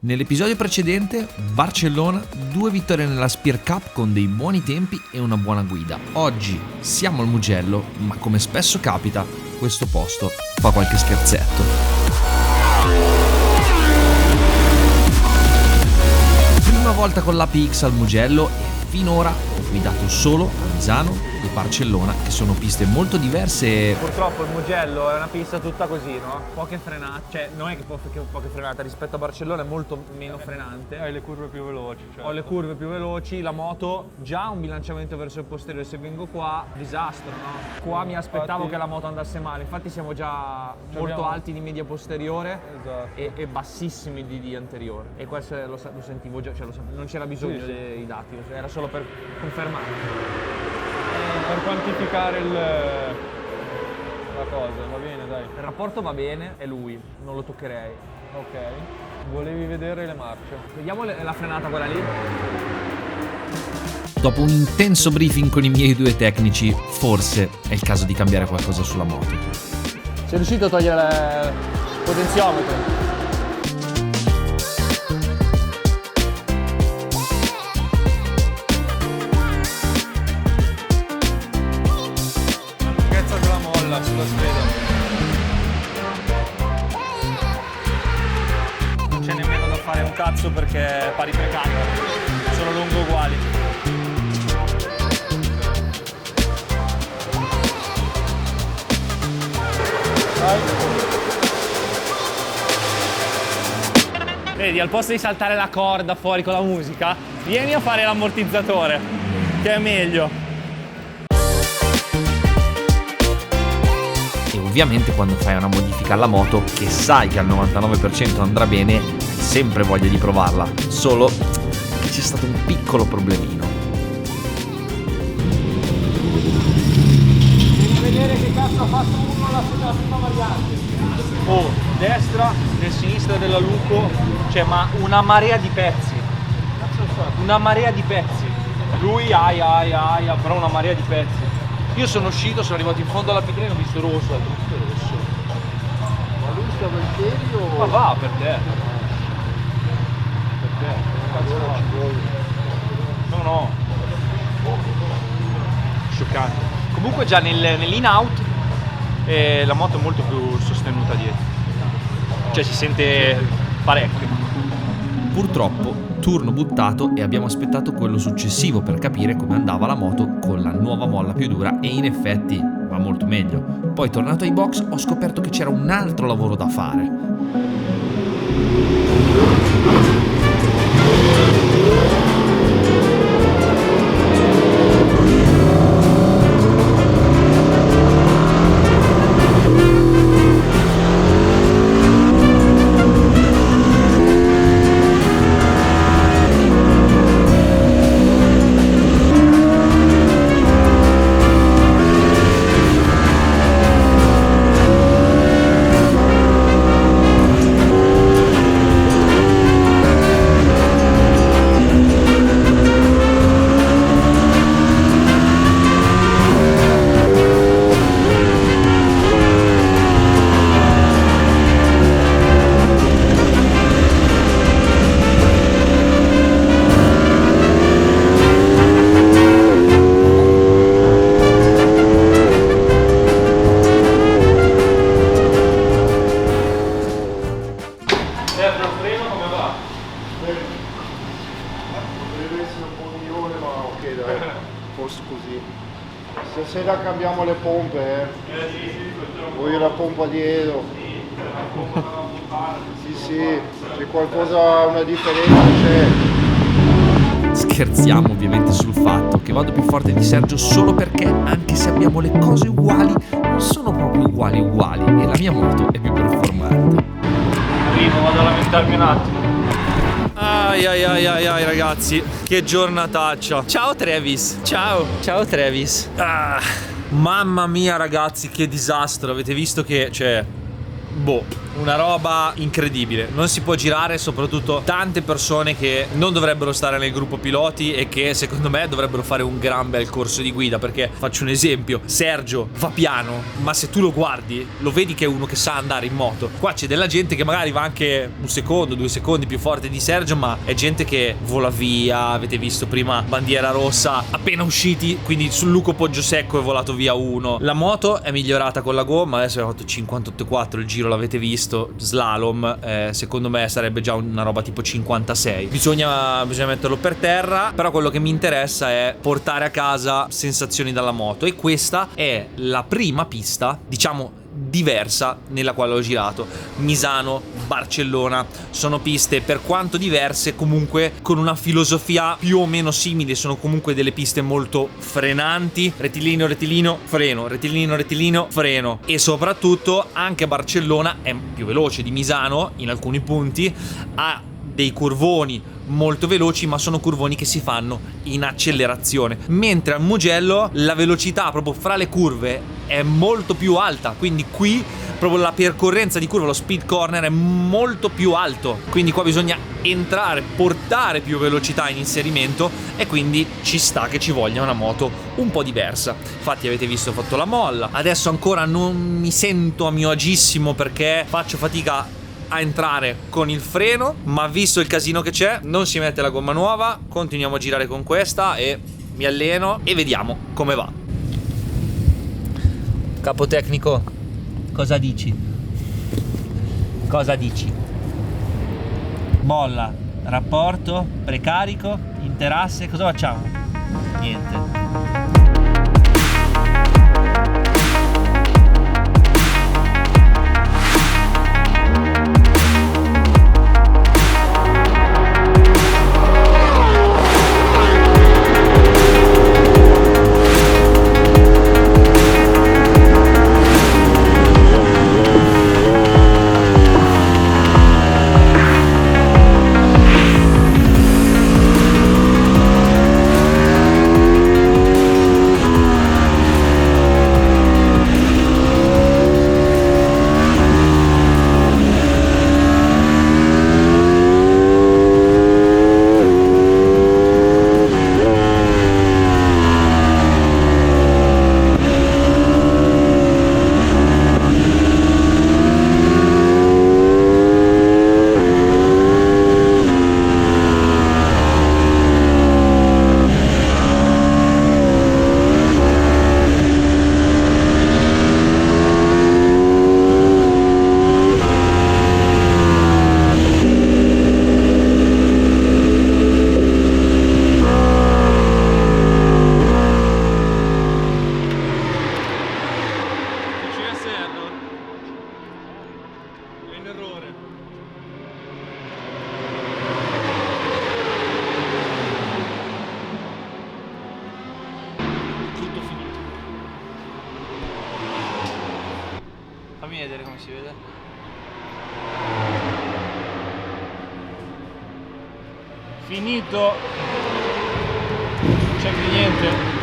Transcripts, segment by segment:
Nell'episodio precedente, Barcellona, 2 vittorie nella Spear Cup con dei buoni tempi e una buona guida. Oggi siamo al Mugello, ma come spesso capita, questo posto fa qualche scherzetto. Prima volta con l'APX al Mugello e finora ho guidato solo a Misano e Barcellona, che sono piste molto diverse. Purtroppo il Mugello è una pista tutta così, no? Poche frenate, cioè non è che poche frenate, rispetto a Barcellona è molto meno frenante. Hai le curve più veloci, certo. Ho le curve più veloci, la moto già un bilanciamento verso il posteriore, se vengo qua, disastro, no? Qua mi aspettavo che la moto andasse male, infatti siamo già molto alti di media posteriore, esatto, e bassissimi di anteriore. E questo lo sentivo già, cioè non c'era bisogno sì. dei dati, era solo per confermare. Per quantificare la cosa, va bene, dai. Il rapporto va bene, è lui, non lo toccherei. Ok, volevi vedere le marce. Vediamo la frenata quella lì. Dopo un intenso briefing con i miei 2 tecnici, forse è il caso di cambiare qualcosa sulla moto. Sei riuscito a togliere il potenziometro? Sulla strada Non c'è nemmeno da fare un cazzo perché è pari precarico, sono lungo uguali. Vedi, al posto di saltare la corda fuori con la musica, vieni a fare l'ammortizzatore, che è meglio. Ovviamente quando fai una modifica alla moto che sai che al 99% andrà bene, hai sempre voglia di provarla, solo che c'è stato un piccolo problemino. Devi vedere che cazzo ha fatto uno la prima variante. Oh, destra, nel sinistra della Luco c'è una marea di pezzi. Una marea di pezzi. Lui aia, però una marea di pezzi. Io sono uscito, sono arrivato in fondo alla pitrina e ho visto rosso, tutto rosso. Ma lui stava in piedi o... Ma va, per te. Per te. Allora ci vuole. No. Scioccante. Comunque già nell'in-out la moto è molto più sostenuta dietro. Cioè si sente parecchio. Purtroppo, turno buttato e abbiamo aspettato quello successivo per capire come andava la moto con la nuova molla più dura e in effetti va molto meglio. Poi tornato ai box ho scoperto che c'era un altro lavoro da fare. Deve essere un po' migliore, ma ok dai, forse così. Stasera cambiamo le pompe, Voglio la pompa dietro. Sì, se qualcosa, una differenza c'è. Scherziamo ovviamente sul fatto che vado più forte di Sergio solo perché, anche se abbiamo le cose uguali, non sono proprio uguali e la mia moto è più performante. Primo vado a lamentarmi un attimo. Ai ragazzi, che giornataccia. Ciao Travis. Ciao Travis. Mamma mia ragazzi, che disastro. Avete visto che c'è una roba incredibile. Non si può girare, soprattutto tante persone che non dovrebbero stare nel gruppo piloti e che secondo me dovrebbero fare un gran bel corso di guida, perché faccio un esempio: Sergio va piano, ma se tu lo guardi lo vedi che è uno che sa andare in moto. Qua c'è della gente che magari va anche 1 secondo, 2 secondi più forte di Sergio, ma è gente che vola via. Avete visto prima bandiera rossa appena usciti, quindi sul Luco Poggiosecco è volato via uno. La moto è migliorata con la gomma, adesso è fatto 58,4 il giro, l'avete visto, slalom, secondo me sarebbe già una roba tipo 56. Bisogna metterlo per terra, però quello che mi interessa è portare a casa sensazioni dalla moto, e questa è la prima pista, diciamo, diversa nella quale ho girato. Misano, Barcellona sono piste, per quanto diverse, comunque con una filosofia più o meno simile. Sono comunque delle piste molto frenanti, rettilineo, rettilineo, freno, rettilineo, rettilineo, freno, e soprattutto anche Barcellona è più veloce di Misano in alcuni punti, ha dei curvoni molto veloci, ma sono curvoni che si fanno in accelerazione, mentre al Mugello la velocità proprio fra le curve è molto più alta, quindi qui proprio la percorrenza di curva, lo speed corner è molto più alto, quindi qua bisogna entrare, portare più velocità in inserimento, e quindi ci sta che ci voglia una moto un po' diversa. Infatti avete visto, ho fatto la molla, adesso ancora non mi sento a mio agissimo perché faccio fatica a entrare con il freno, ma visto il casino che c'è non si mette la gomma nuova, continuiamo a girare con questa e mi alleno e vediamo come va. Capo tecnico, cosa dici? Cosa dici? Molla, rapporto, precarico, interasse, cosa facciamo? Niente. Fammi vedere come si vede. Finito. Non c'è più niente.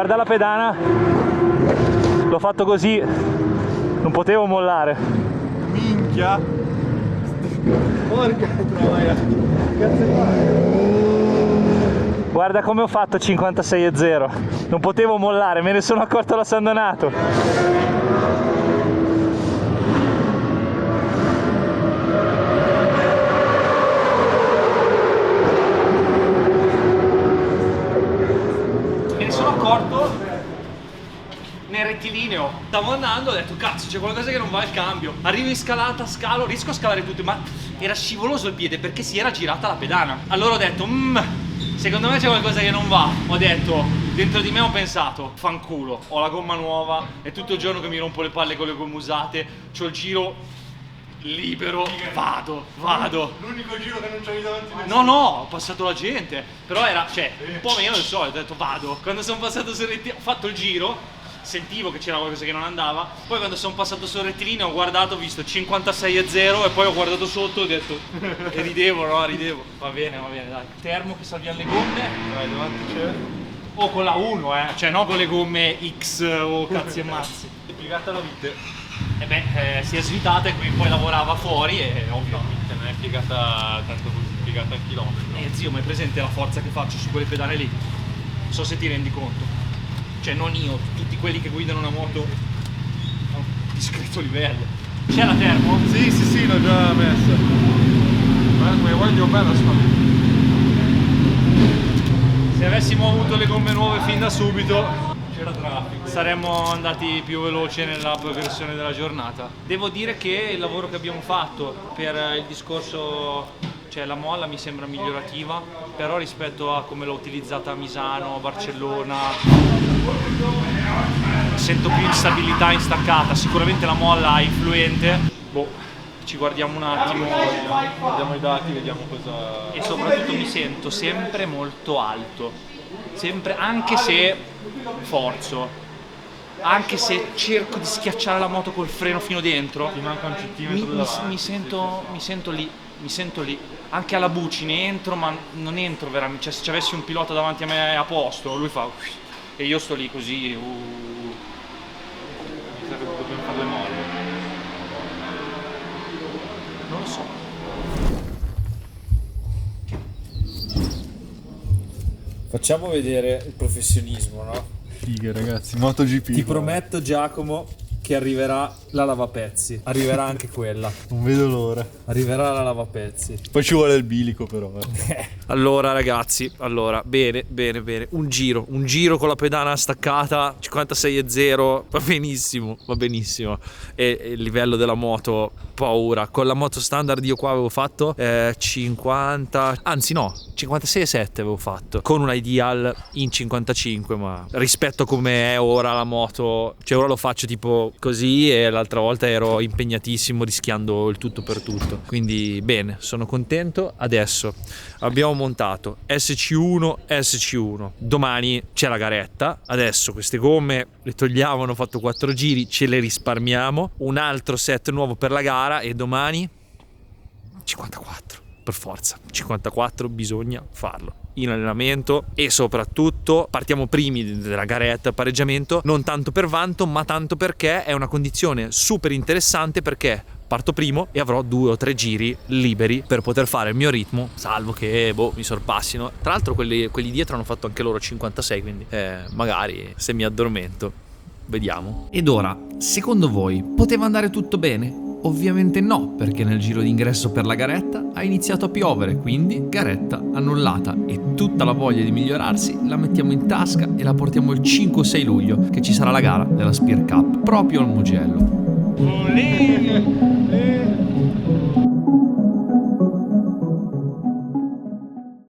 Guarda la pedana, l'ho fatto così, non potevo mollare. Minchia! Porca troia! Cazzo Guarda come ho fatto 56,0, non potevo mollare, me ne sono accorto alla San Donato. Me ne sono accorto nel rettilineo, stavo andando, ho detto cazzo c'è qualcosa che non va al cambio, arrivo in scalata, scalo, riesco a scalare tutto, ma era scivoloso il piede perché si era girata la pedana. Allora ho detto secondo me c'è qualcosa che non va. Ho detto, dentro di me ho pensato, fanculo, ho la gomma nuova, è tutto il giorno che mi rompo le palle con le gomme usate, c'ho il giro libero, vado. L'unico giro che non c'avevi davanti nessuno. No, ho passato la gente, però era, un po' meno del solito, ho detto vado. Quando sono passato sul rettilineo, ho fatto il giro, sentivo che c'era qualcosa che non andava, poi quando sono passato sul rettilineo ho guardato, ho visto 56,0 e poi ho guardato sotto e ho detto, e ridevo. Va bene, dai. Termo che salviamo le gomme. Vai, davanti c'è. O con la 1, cioè no con le gomme X o cazzi e mazzi. È piegata la vite. Si è svitata e quindi poi lavorava fuori e ovviamente Non è piegata tanto così, è piegata al chilometro. zio, ma è presente la forza che faccio su quelle pedane lì? Non so se ti rendi conto. Cioè non io, tutti quelli che guidano una moto a un discreto livello. C'è la termo? Sì, l'ho già messa. Ma mi voglio bene Se avessimo avuto le gomme nuove fin da subito c'era traffico, saremmo andati più veloci nella progressione della giornata. Devo dire che il lavoro che abbiamo fatto per il discorso, cioè la molla mi sembra migliorativa, però rispetto a come l'ho utilizzata a Misano, a Barcellona, sento più instabilità in staccata. Sicuramente la molla è influente. Ci guardiamo un attimo, Guardiamo i dati, vediamo cosa. e soprattutto mi sento sempre molto alto, sempre, anche se forzo, anche se cerco di schiacciare la moto col freno fino dentro, Ti manca un centimetro davanti. mi sento lì, anche alla bucine entro, ma non entro veramente, cioè se ci avessi un pilota davanti a me a posto, lui fa e io sto lì così. Dobbiamo fare le molle. Non lo so. Facciamo vedere il professionismo, no? Fighe ragazzi, MotoGP. Ti prometto, Giacomo, che arriverà la lavapezzi. Arriverà anche quella. Non vedo l'ora. Arriverà la lavapezzi. Poi ci vuole il bilico però. Allora ragazzi, bene, un giro con la pedana staccata, 56,0, va benissimo. E il livello della moto, paura. Con la moto standard io qua avevo fatto 56,7 avevo fatto, con una Ideal in 55, ma rispetto a come è ora la moto, cioè ora lo faccio tipo così e l'altra volta ero impegnatissimo rischiando il tutto per tutto. Quindi bene, sono contento. Adesso abbiamo montato SC1, domani c'è la garetta, adesso queste gomme le togliamo, hanno fatto 4 giri, ce le risparmiamo, un altro set nuovo per la gara e domani 54, per forza, 54 bisogna farlo in allenamento e soprattutto partiamo primi della garetta, pareggiamento, non tanto per vanto ma tanto perché è una condizione super interessante, perché parto primo e avrò 2 o 3 giri liberi per poter fare il mio ritmo, salvo che mi sorpassino. Tra l'altro quelli dietro hanno fatto anche loro 56, quindi magari se mi addormento vediamo. Ed ora, secondo voi, poteva andare tutto bene? Ovviamente no, perché nel giro d'ingresso per la garetta ha iniziato a piovere, quindi garetta annullata e tutta la voglia di migliorarsi la mettiamo in tasca e la portiamo il 5-6 luglio, che ci sarà la gara della Spear Cup proprio al Mugello.